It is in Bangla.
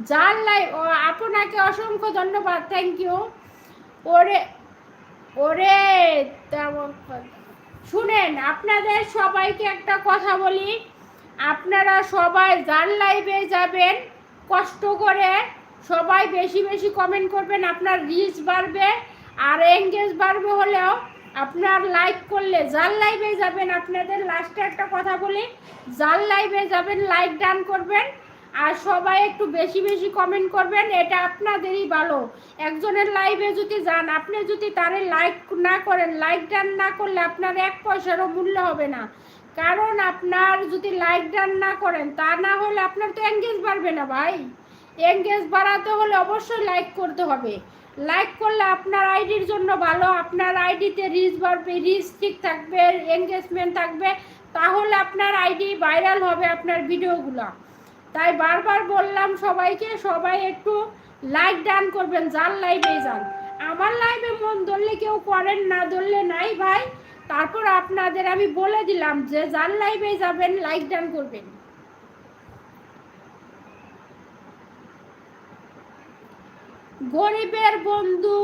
যার লাইভ, আপনাকে অসংখ্য ধন্যবাদ, থ্যাংক ইউ। ওরে ওরে শুনেন, আপনাদের সবাইকে একটা কথা বলি, আপনারা সবাই যার লাইভে যাবেন কষ্ট করে সবাই বেশি বেশি কমেন্ট করবেন, আপনার রিচ বাড়বে আর এঙ্গেজ বাড়বে। হলেও আপনার লাইক করলে, যার লাইভে যাবেন, আপনাদের লাস্টে একটা কথা বলি, যার লাইভে যাবেন লাইক ডান করবেন আর সবাই একটু বেশি বেশি কমেন্ট করবেন, এটা আপনাদেরই ভালো। একজনের লাইভে যদি যান, আপনি যদি তারে লাইক না করেন, লাইক ডান না করলে আপনার এক পয়সারও মূল্য হবে না। কারণ আপনার যদি লাইক ডান না করেন, তা না হলে আপনার তো এঙ্গেজ বাড়বে না ভাই। এঙ্গেজ বাড়াতে হলে অবশ্যই লাইক করতে হবে। লাইক করলে আপনার আইডির জন্য ভালো, আপনার আইডিতে রিচ বাড়বে, রিচ ঠিক থাকবে, এঙ্গেজমেন্ট থাকবে, তাহলে আপনার আইডি ভাইরাল হবে আপনার ভিডিওগুলো। তাই বারবার বললাম সবাইকে, সবাই একটু লাইক ডান করবেন যার লাইভে যান। আমার লাইভে মন ধরলে কেউ করেন, না ধরলে নাই ভাই। তারপর আপনাদের আমি বলে দিলাম যে যার লাইভে যাবেন লাইক ডান করবেন। গরিবের বন্ধু